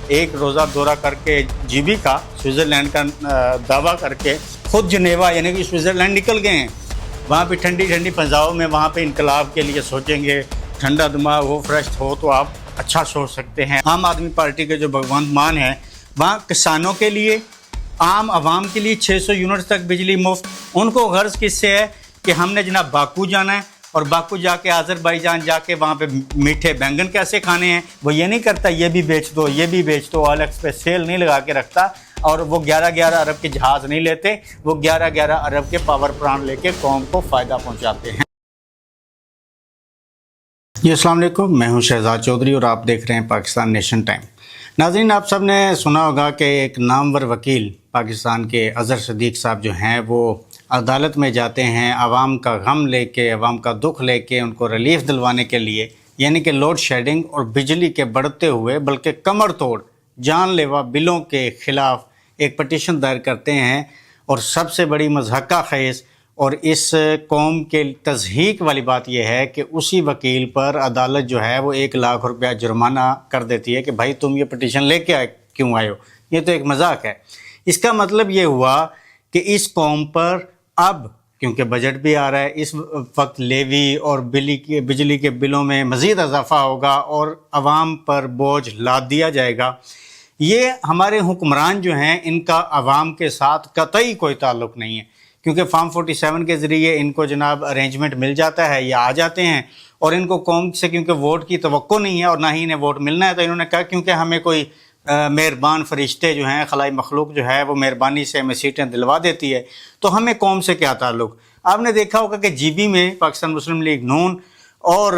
ایک روزہ دورہ کر کے GB کا سوئٹزرلینڈ کا دعویٰ کر کے خود جنیوا یعنی کہ سوئٹزرلینڈ نکل گئے ہیں. وہاں پہ ٹھنڈی ٹھنڈی فضاؤں میں وہاں پہ انقلاب کے لیے سوچیں گے, ٹھنڈا دماغ ہو, فریش ہو تو آپ اچھا سوچ سکتے ہیں. عام آدمی پارٹی کے جو بھگوانت مان ہیں وہاں کسانوں کے لیے, عام عوام کے لیے 600 یونٹ تک بجلی مفت. ان کو غرض کس سے ہے کہ ہم نے جناب باکو جانا ہے اور باکو جا کے آذربائیجان جا کے وہاں پہ میٹھے بینگن کیسے کھانے ہیں. وہ یہ نہیں کرتا یہ بھی بیچ دو یہ بھی بیچ دو, OLX پہ سیل نہیں لگا کے رکھتا. اور وہ 11 ارب کے جہاز نہیں لیتے, وہ 11 ارب کے پاور پلانٹ لے کے قوم کو فائدہ پہنچاتے ہیں. جی السلام علیکم, میں ہوں شہزاد چودھری اور آپ دیکھ رہے ہیں پاکستان نیشن ٹائم. ناظرین, آپ سب نے سنا ہوگا کہ ایک نامور وکیل پاکستان کے اظہر صدیق صاحب جو ہیں وہ عدالت میں جاتے ہیں عوام کا غم لے کے, عوام کا دکھ لے کے, ان کو ریلیف دلوانے کے لیے, یعنی کہ لوڈ شیڈنگ اور بجلی کے بڑھتے ہوئے بلکہ کمر توڑ جان لیوا بلوں کے خلاف ایک پٹیشن دائر کرتے ہیں. اور سب سے بڑی مضحکہ خیز اور اس قوم کے تضحیک والی بات یہ ہے کہ اسی وکیل پر عدالت جو ہے وہ 1 لاکھ روپیہ جرمانہ کر دیتی ہے کہ بھائی تم یہ پٹیشن لے کے کیوں آئے ہو, یہ تو ایک مذاق ہے. اس کا مطلب یہ ہوا کہ اس قوم پر اب کیونکہ بجٹ بھی آ رہا ہے, اس وقت لیوی اور بجلی کے بلوں میں مزید اضافہ ہوگا اور عوام پر بوجھ لاد دیا جائے گا. یہ ہمارے حکمران جو ہیں ان کا عوام کے ساتھ قطعی کوئی تعلق نہیں ہے, کیونکہ فارم 47 کے ذریعے ان کو جناب ارینجمنٹ مل جاتا ہے, یہ آ جاتے ہیں اور ان کو قوم سے کیونکہ ووٹ کی توقع نہیں ہے اور نہ ہی انہیں ووٹ ملنا ہے, تو انہوں نے کہا کیونکہ ہمیں کوئی مہربان فرشتے جو ہیں, خلائی مخلوق جو ہے وہ مہربانی سے ہمیں سیٹیں دلوا دیتی ہے, تو ہمیں قوم سے کیا تعلق. آپ نے دیکھا ہوگا کہ GB میں پاکستان مسلم لیگ نون اور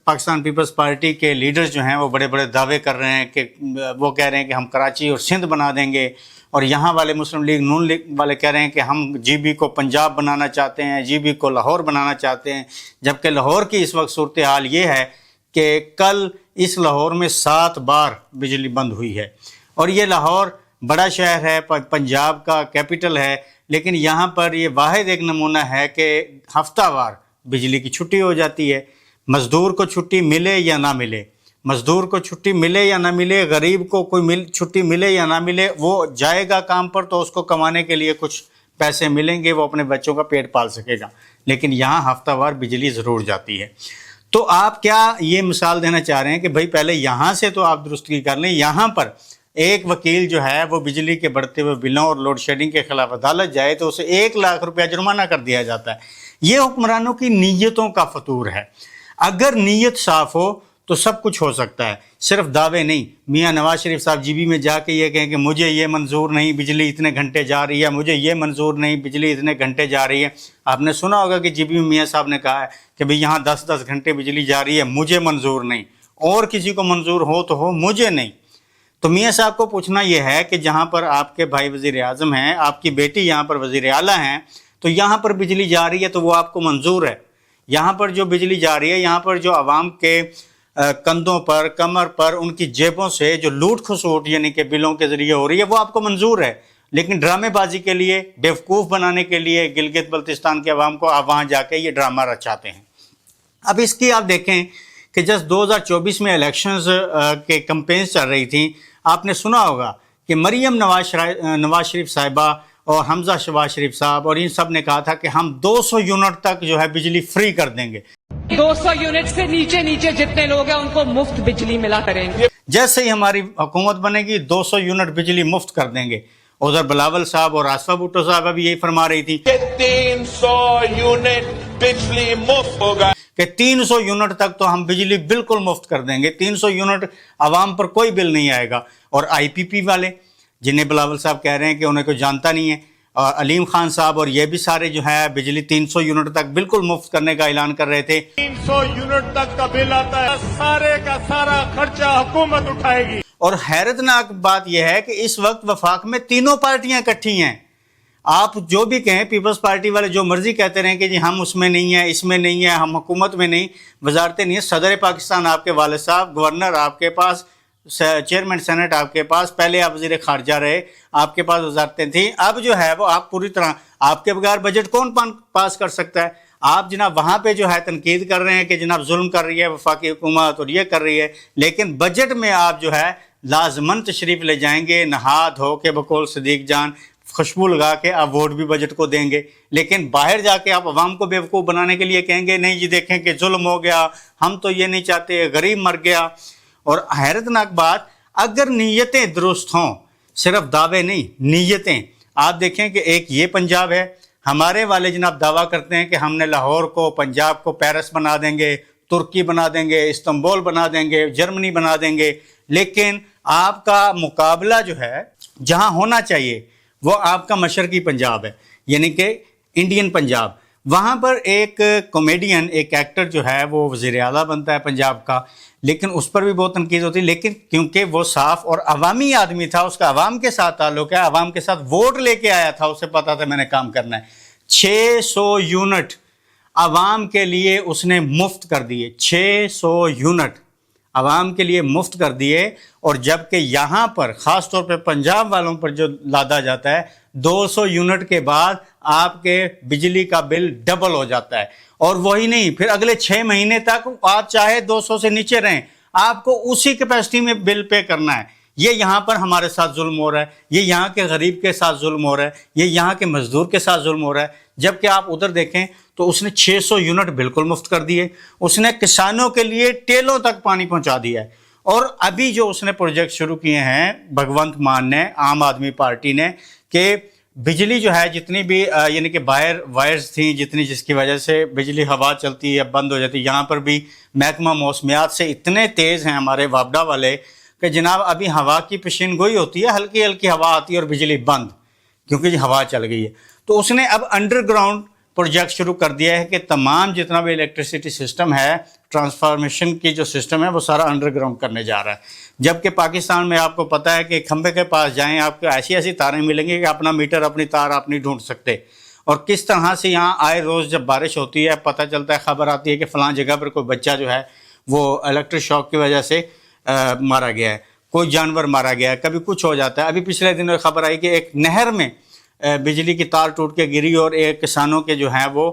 پاکستان پیپلز پارٹی کے لیڈرز جو ہیں وہ بڑے بڑے دعوے کر رہے ہیں کہ وہ کہہ رہے ہیں کہ ہم کراچی اور سندھ بنا دیں گے, اور یہاں والے مسلم لیگ نون والے کہہ رہے ہیں کہ ہم GB کو پنجاب بنانا چاہتے ہیں, GB کو لاہور بنانا چاہتے ہیں. جبکہ لاہور کی اس وقت صورتحال یہ ہے کہ کل اس لاہور میں 7 بار بجلی بند ہوئی ہے, اور یہ لاہور بڑا شہر ہے, پنجاب کا کیپٹل ہے, لیکن یہاں پر یہ واحد ایک نمونہ ہے کہ ہفتہ وار بجلی کی چھٹی ہو جاتی ہے. مزدور کو چھٹی ملے یا نہ ملے, مزدور کو چھٹی ملے یا نہ ملے, غریب کو کوئی چھٹی ملے یا نہ ملے, وہ جائے گا کام پر تو اس کو کمانے کے لیے کچھ پیسے ملیں گے, وہ اپنے بچوں کا پیٹ پال سکے گا. لیکن یہاں ہفتہ وار بجلی ضرور جاتی ہے. تو آپ کیا یہ مثال دینا چاہ رہے ہیں کہ بھائی پہلے یہاں سے تو آپ درستگی کر لیں, یہاں پر ایک وکیل جو ہے وہ بجلی کے بڑھتے ہوئے بلوں اور لوڈ شیڈنگ کے خلاف عدالت جائے تو اسے 1 لاکھ روپیہ جرمانہ کر دیا جاتا ہے. یہ حکمرانوں کی نیتوں کا فطور ہے. اگر نیت صاف ہو تو سب کچھ ہو سکتا ہے, صرف دعوے نہیں. میاں نواز شریف صاحب GB میں جا کے یہ کہیں کہ مجھے یہ منظور نہیں بجلی اتنے گھنٹے جا رہی ہے, مجھے یہ منظور نہیں بجلی اتنے گھنٹے جا رہی ہے. آپ نے سنا ہوگا کہ GB میں میاں صاحب نے کہا ہے کہ بھئی یہاں 10 گھنٹے بجلی جا رہی ہے, مجھے منظور نہیں, اور کسی کو منظور ہو تو ہو, مجھے نہیں. تو میاں صاحب کو پوچھنا یہ ہے کہ جہاں پر آپ کے بھائی وزیر اعظم ہیں, آپ کی بیٹی یہاں پر وزیر اعلیٰ ہیں, تو یہاں پر بجلی جا رہی ہے تو وہ آپ کو منظور ہے. یہاں پر جو بجلی جا رہی ہے, یہاں پر جو عوام کے کندھوں پر, کمر پر, ان کی جیبوں سے جو لوٹ کھسوٹ یعنی کہ بلوں کے ذریعے ہو رہی ہے, وہ آپ کو منظور ہے. لیکن ڈرامے بازی کے لیے, بیوقوف بنانے کے لیے گلگت بلتستان کے عوام کو آپ وہاں جا کے یہ ڈرامہ رچاتے ہیں. اب اس کی آپ دیکھیں کہ جس 2024 میں الیکشنز کے کمپینز چل رہی تھیں, آپ نے سنا ہوگا کہ مریم نواز شریف صاحبہ اور حمزہ شہباز شریف صاحب اور ان سب نے کہا تھا کہ ہم 200 یونٹ تک جو ہے بجلی فری کر دیں گے. 200 یونٹ سے نیچے جتنے لوگ ہیں ان کو مفت بجلی ملا کریں گے. جیسے ہی ہماری حکومت بنے گی 200 یونٹ بجلی مفت کر دیں گے. ادھر بلاول صاحب اور آصفہ بھٹو صاحب بھی یہی فرما رہی تھی کہ 300 یونٹ بجلی مفت ہوگا, کہ 300 یونٹ تک تو ہم بجلی بالکل مفت کر دیں گے. 300 یونٹ عوام پر کوئی بل نہیں آئے گا. اور IPP والے جنہیں بلاول صاحب کہہ رہے ہیں کہ انہیں کوئی جانتا نہیں ہے, اور علیم خان صاحب اور یہ بھی سارے جو ہے بجلی 300 یونٹ تک بالکل مفت کرنے کا اعلان کر رہے تھے. 300 یونٹ تک کا بل آتا ہے, سارے کا سارا خرچہ حکومت اٹھائے گی. اور حیرتناک بات یہ ہے کہ اس وقت وفاق میں تینوں پارٹیاں اکٹھی ہیں. آپ جو بھی کہیں, پیپلز پارٹی والے جو مرضی کہتے رہیں کہ جی ہم اس میں نہیں ہیں, اس میں نہیں ہیں, ہم حکومت میں نہیں, وزارتیں نہیں ہیں. صدر پاکستان آپ کے والد صاحب, گورنر آپ کے پاس, چیئرمین سینٹ آپ کے پاس, پہلے آپ وزیر خارجہ رہے, آپ کے پاس وزارتیں تھیں. اب جو ہے وہ آپ پوری طرح, آپ کے بغیر بجٹ کون پاس کر سکتا ہے. آپ جناب وہاں پہ جو ہے تنقید کر رہے ہیں کہ جناب ظلم کر رہی ہے وفاقی حکومت اور یہ کر رہی ہے, لیکن بجٹ میں آپ جو ہے لازمن تشریف لے جائیں گے نہا دھو کے بقول صدیق جان خوشبو لگا کے آپ ووٹ بھی بجٹ کو دیں گے، لیکن باہر جا کے آپ عوام کو بیوقوف بنانے کے لیے کہیں گے نہیں جی دیکھیں کہ ظلم ہو گیا، ہم تو یہ نہیں چاہتے، غریب مر گیا۔ اور حیرتناک بات، اگر نیتیں درست ہوں، صرف دعوے نہیں نیتیں، آپ دیکھیں کہ ایک یہ پنجاب ہے، ہمارے والے جناب دعویٰ کرتے ہیں کہ ہم نے لاہور کو پنجاب کو پیرس بنا دیں گے، ترکی بنا دیں گے، استنبول بنا دیں گے، جرمنی بنا دیں گے، لیکن آپ کا مقابلہ جو ہے جہاں ہونا چاہیے وہ آپ کا مشرقی پنجاب ہے، یعنی کہ انڈین پنجاب۔ وہاں پر ایک کامیڈین، ایک ایکٹر جو ہے وہ وزیر اعلیٰ بنتا ہے پنجاب کا، لیکن اس پر بھی بہت تنقید ہوتی ہے، لیکن کیونکہ وہ صاف اور عوامی آدمی تھا، اس کا عوام کے ساتھ تعلق ہے، عوام کے ساتھ ووٹ لے کے آیا تھا، اسے پتا تھا میں نے کام کرنا ہے۔ 600 یونٹ عوام کے لیے اس نے مفت کر دیے، 600 یونٹ عوام کے لیے مفت کر دیے، اور جبکہ یہاں پر خاص طور پہ پنجاب والوں پر جو لادا جاتا ہے 200 یونٹ کے بعد آپ کے بجلی کا بل ڈبل ہو جاتا ہے، اور وہی نہیں، پھر اگلے 6 مہینے تک آپ چاہے 200 سے نیچے رہیں، آپ کو اسی کیپیسٹی میں بل پے کرنا ہے۔ یہ یہاں پر ہمارے ساتھ ظلم ہو رہا ہے، یہ یہاں کے غریب کے ساتھ ظلم ہو رہا ہے، یہ یہاں کے مزدور کے ساتھ ظلم ہو رہا ہے، جبکہ آپ ادھر دیکھیں تو اس نے 600 یونٹ بالکل مفت کر دیے، اس نے کسانوں کے لیے ٹیلوں تک پانی پہنچا دیا ہے۔ اور ابھی جو اس نے پروجیکٹ شروع کیے ہیں بھگونت مان نے، عام آدمی پارٹی نے، کہ بجلی جو ہے جتنی بھی یعنی کہ باہر وائرز تھیں جتنی، جس کی وجہ سے بجلی ہوا چلتی ہے بند ہو جاتی ہے، یہاں پر بھی محکمہ موسمیات سے اتنے تیز ہیں ہمارے وابڈا والے کہ جناب ابھی ہوا کی پیشین گوئی ہوتی ہے، ہلکی ہلکی ہوا آتی ہے اور بجلی بند، کیونکہ جی ہوا چل گئی ہے۔ تو اس نے اب انڈر گراؤنڈ پروجیکٹ شروع کر دیا ہے کہ تمام جتنا بھی الیکٹریسٹی سسٹم ہے، ٹرانسفارمیشن کی جو سسٹم ہے وہ سارا انڈر گراؤنڈ کرنے جا رہا ہے۔ جبکہ پاکستان میں آپ کو پتہ ہے کہ کھمبے کے پاس جائیں آپ کو ایسی ایسی تاریں ملیں گی کہ اپنا میٹر اپنی تار آپ نہیں ڈھونڈ سکتے، اور کس طرح سے یہاں آئے روز جب بارش ہوتی ہے پتہ چلتا ہے، خبر آتی ہے کہ فلاں جگہ پر کوئی بچہ جو ہے وہ الیکٹرک شاک کی وجہ سے مارا گیا ہے، کوئی جانور مارا گیا ہے، کبھی کچھ ہو جاتا ہے۔ ابھی پچھلے دنوں خبر آئی کہ ایک نہر میں بجلی کی تار ٹوٹ کے گری اور ایک کسانوں کے جو ہیں وہ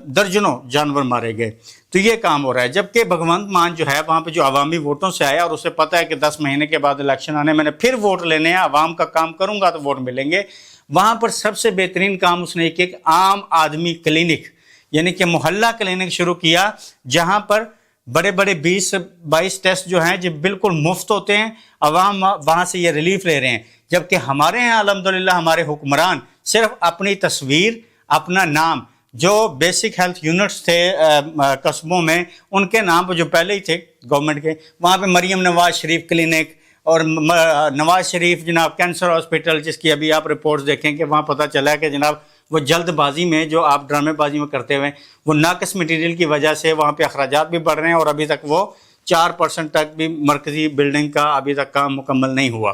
درجنوں جانور مارے گئے۔ تو یہ کام ہو رہا ہے، جبکہ بھگونت مان جو ہے وہاں پہ جو عوامی ووٹوں سے آیا اور اسے پتہ ہے کہ 10 مہینے کے بعد الیکشن آنے، میں نے پھر ووٹ لینے ہیں، عوام کا کام کروں گا تو ووٹ ملیں گے، وہاں پر سب سے بہترین کام اس نے ایک عام آدمی کلینک یعنی کہ محلہ کلینک شروع کیا، جہاں پر بڑے بڑے 20-22 ٹیسٹ جو ہیں جو بالکل مفت ہوتے ہیں، عوام وہاں سے یہ ریلیف لے رہے ہیں۔ جبکہ ہمارے ہیں الحمدللہ ہمارے حکمران صرف اپنی تصویر، اپنا نام، جو بیسک ہیلتھ یونٹس تھے قصبوں میں ان کے نام پہ جو پہلے ہی تھے گورنمنٹ کے، وہاں پہ مریم نواز شریف کلینک اور نواز شریف جناب کینسر ہاسپٹل، جس کی ابھی آپ رپورٹس دیکھیں کہ وہاں پتہ چلا ہے کہ جناب وہ جلد بازی میں جو آپ ڈرامے بازی میں کرتے ہوئے وہ ناقص مٹیریل کی وجہ سے وہاں پہ اخراجات بھی بڑھ رہے ہیں، اور ابھی تک وہ 4% تک بھی مرکزی بلڈنگ کا ابھی تک کام مکمل نہیں ہوا۔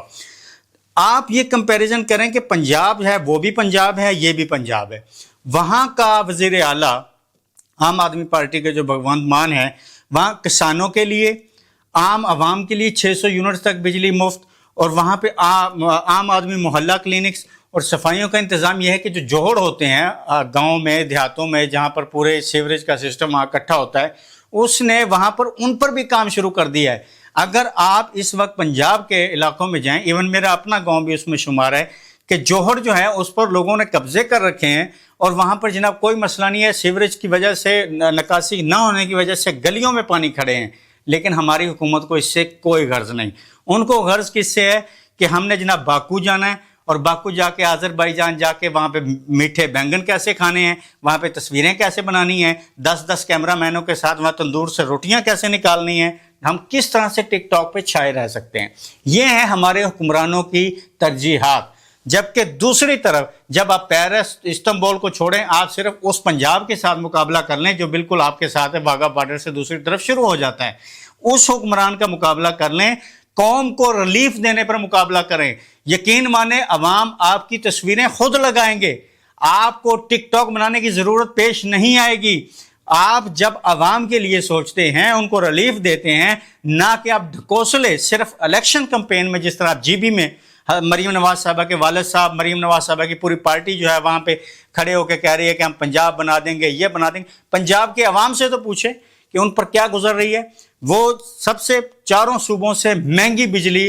آپ یہ کمپیریزن کریں کہ پنجاب ہے وہ بھی پنجاب ہے، یہ بھی پنجاب ہے، وہاں کا وزیر اعلیٰ عام آدمی پارٹی کے جو بھگونت مان ہے، وہاں کسانوں کے لیے، عام عوام کے لیے 600 یونٹ تک بجلی مفت، اور وہاں پہ عام آدمی محلہ کلینکس اور صفائیوں کا انتظام یہ ہے کہ جو جوہڑ ہوتے ہیں گاؤں میں دیہاتوں میں جہاں پر پورے سیوریج کا سسٹم وہاں اکٹھا ہوتا ہے، اس نے وہاں پر ان پر بھی کام شروع کر دیا ہے۔ اگر آپ اس وقت پنجاب کے علاقوں میں جائیں، ایون میرا اپنا گاؤں بھی اس میں شمار ہے، کہ جوہر جو ہے اس پر لوگوں نے قبضے کر رکھے ہیں، اور وہاں پر جناب کوئی مسئلہ نہیں ہے، سیوریج کی وجہ سے نکاسی نہ ہونے کی وجہ سے گلیوں میں پانی کھڑے ہیں، لیکن ہماری حکومت کو اس سے کوئی غرض نہیں۔ ان کو غرض کس سے ہے کہ ہم نے جناب باکو جانا ہے، اور باکو جا کے آذربائیجان جا کے وہاں پہ میٹھے بینگن کیسے کھانے ہیں، وہاں پہ تصویریں کیسے بنانی ہیں، 10 کیمرہ مینوں کے ساتھ وہاں تندور سے روٹیاں کیسے نکالنی ہیں، ہم کس طرح سے ٹک ٹاک پہ چھائے رہ سکتے ہیں۔ یہ ہیں ہمارے حکمرانوں کی ترجیحات۔ جبکہ دوسری طرف جب آپ پیرس استنبول کو چھوڑیں، آپ صرف اس پنجاب کے ساتھ مقابلہ کر لیں جو بالکل آپ کے ساتھ ہے، واگا بارڈر سے دوسری طرف شروع ہو جاتا ہے، اس حکمران کا مقابلہ کر لیں، قوم کو ریلیف دینے پر مقابلہ کریں، یقین مانیں عوام آپ کی تصویریں خود لگائیں گے، آپ کو ٹک ٹاک بنانے کی ضرورت پیش نہیں آئے گی۔ آپ جب عوام کے لیے سوچتے ہیں، ان کو ریلیف دیتے ہیں، نہ کہ آپ ڈھکوسلے صرف الیکشن کمپین میں، جس طرح آپ جی بی میں مریم نواز صاحبہ کے والد صاحب، مریم نواز صاحبہ کی پوری پارٹی جو ہے وہاں پہ کھڑے ہو کے کہہ رہی ہے کہ ہم پنجاب بنا دیں گے، یہ بنا دیں گے۔ پنجاب کے عوام سے تو پوچھیں کہ ان پر کیا گزر رہی ہے۔ وہ سب سے 4 صوبوں سے مہنگی بجلی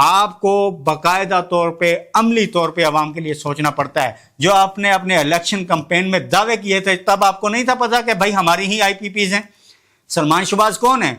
آپ کو باقاعدہ طور پہ عملی طور پہ عوام کے لیے سوچنا پڑتا ہے. جو آپ نے اپنے الیکشن کمپین میں دعوے کیے تھے تب آپ کو نہیں تھا پتا کہ بھائی ہماری ہی آئی پی پیز ہیں. سلمان شہباز کون ہیں؟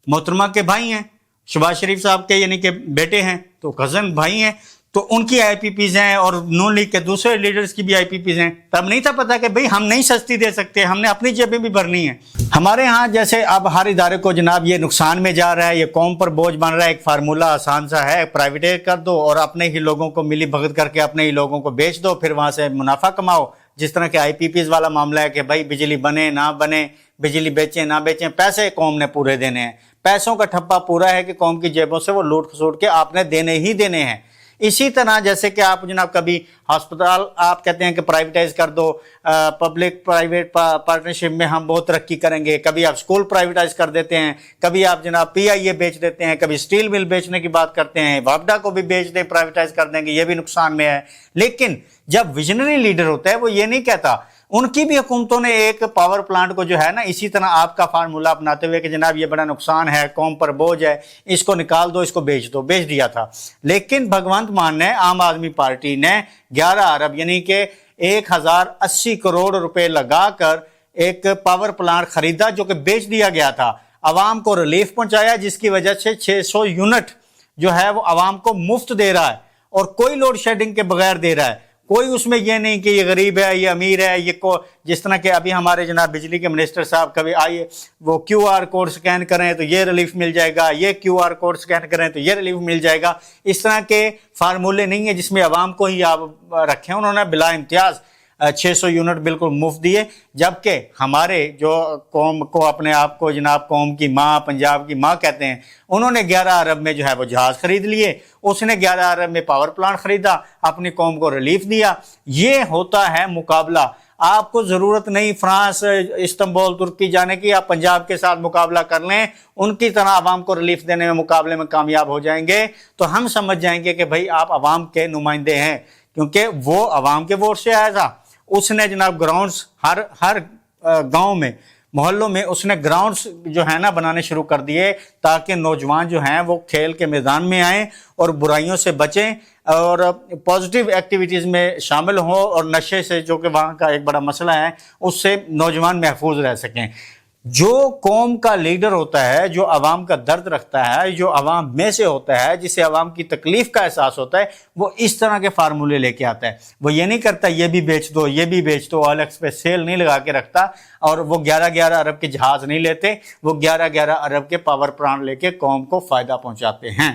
محترمہ کے بھائی ہیں. شہباز شریف صاحب کے یعنی کہ بیٹے ہیں تو کزن بھائی ہیں, تو ان کی آئی پی پیز ہیں اور نون لیگ کے دوسرے لیڈرز کی بھی آئی پی پیز ہیں. تب نہیں تھا پتا کہ بھئی ہم نہیں سستی دے سکتے, ہم نے اپنی جیبیں بھی بھرنی ہیں. ہمارے ہاں جیسے اب ہر ادارے کو جناب یہ نقصان میں جا رہا ہے, یہ قوم پر بوجھ بن رہا ہے, ایک فارمولہ آسان سا ہے, پرائیویٹائز کر دو اور اپنے ہی لوگوں کو ملی بھگت کر کے اپنے ہی لوگوں کو بیچ دو, پھر وہاں سے منافع کماؤ. جس طرح کہ آئی پی پیز والا معاملہ ہے کہ بھائی بجلی بنے نہ بنے, بجلی بیچیں نہ بیچیں, پیسے قوم نے پورے دینے ہیں. پیسوں کا ٹھپا پورا ہے کہ قوم کی جیبوں سے وہ لوٹ کھسوٹ کے آپ نے دینے ہی دینے ہیں. اسی طرح جیسے کہ آپ جناب کبھی ہسپتال آپ کہتے ہیں کہ پرائیویٹائز کر دو, پبلک پرائیویٹ پارٹنرشپ میں ہم بہت ترقی کریں گے, کبھی آپ سکول پرائیویٹائز کر دیتے ہیں, کبھی آپ جناب پی آئی اے بیچ دیتے ہیں, کبھی سٹیل مل بیچنے کی بات کرتے ہیں, وابڈا کو بھی بیچ دیں پرائیویٹائز کر دیں گے, یہ بھی نقصان میں ہے. لیکن جب ویژنری لیڈر ہوتا ہے وہ یہ نہیں کہتا. ان کی بھی حکومتوں نے ایک پاور پلانٹ کو جو ہے نا اسی طرح آپ کا فارمولہ اپناتے ہوئے کہ جناب یہ بڑا نقصان ہے, قوم پر بوجھ ہے, اس کو نکال دو, اس کو بیچ دو, بیچ دیا تھا. لیکن بھگونت مان نے عام آدمی پارٹی نے 11 ارب یعنی کہ 1080 کروڑ روپے لگا کر ایک پاور پلانٹ خریدا جو کہ بیچ دیا گیا تھا. عوام کو ریلیف پہنچایا جس کی وجہ سے 600 یونٹ جو ہے وہ عوام کو مفت دے رہا ہے اور کوئی لوڈ شیڈنگ کے بغیر دے رہا ہے. کوئی اس میں یہ نہیں کہ یہ غریب ہے یہ امیر ہے, یہ جس طرح کہ ابھی ہمارے جناب بجلی کے منسٹر صاحب کبھی آئیے وہ کیو آر کوڈ سکین کریں تو یہ ریلیف مل جائے گا, یہ کیو آر کوڈ سکین کریں تو یہ ریلیف مل جائے گا. اس طرح کے فارمولے نہیں ہیں جس میں عوام کو ہی آپ رکھیں. انہوں نے بلا امتیاز 600 یونٹ بالکل مفت دیے, جبکہ ہمارے جو قوم کو اپنے آپ کو جناب قوم کی ماں, پنجاب کی ماں کہتے ہیں, انہوں نے 11 ارب میں جو ہے وہ جہاز خرید لیے, اس نے 11 ارب میں پاور پلانٹ خریدا, اپنی قوم کو ریلیف دیا. یہ ہوتا ہے مقابلہ. آپ کو ضرورت نہیں فرانس, استنبول, ترکی جانے کی, آپ پنجاب کے ساتھ مقابلہ کر لیں, ان کی طرح عوام کو ریلیف دینے میں مقابلے میں کامیاب ہو جائیں گے تو ہم سمجھ جائیں گے کہ بھائی آپ عوام کے نمائندے ہیں, کیونکہ وہ عوام کے ووٹ سے آیا تھا. اس نے جناب گراؤنڈز ہر گاؤں میں, محلوں میں اس نے گراؤنڈز جو ہے نا بنانے شروع کر دیے تاکہ نوجوان جو ہیں وہ کھیل کے میدان میں آئیں اور برائیوں سے بچیں اور پازیٹیو ایکٹیویٹیز میں شامل ہوں, اور نشے سے جو کہ وہاں کا ایک بڑا مسئلہ ہے اس سے نوجوان محفوظ رہ سکیں. جو قوم کا لیڈر ہوتا ہے, جو عوام کا درد رکھتا ہے, جو عوام میں سے ہوتا ہے, جسے عوام کی تکلیف کا احساس ہوتا ہے, وہ اس طرح کے فارمولے لے کے آتا ہے. وہ یہ نہیں کرتا یہ بھی بیچ دو یہ بھی بیچ دو, OLX پہ سیل نہیں لگا کے رکھتا, اور وہ 11 ارب کے جہاز نہیں لیتے, وہ 11 ارب کے پاور پلانٹ لے کے قوم کو فائدہ پہنچاتے ہیں.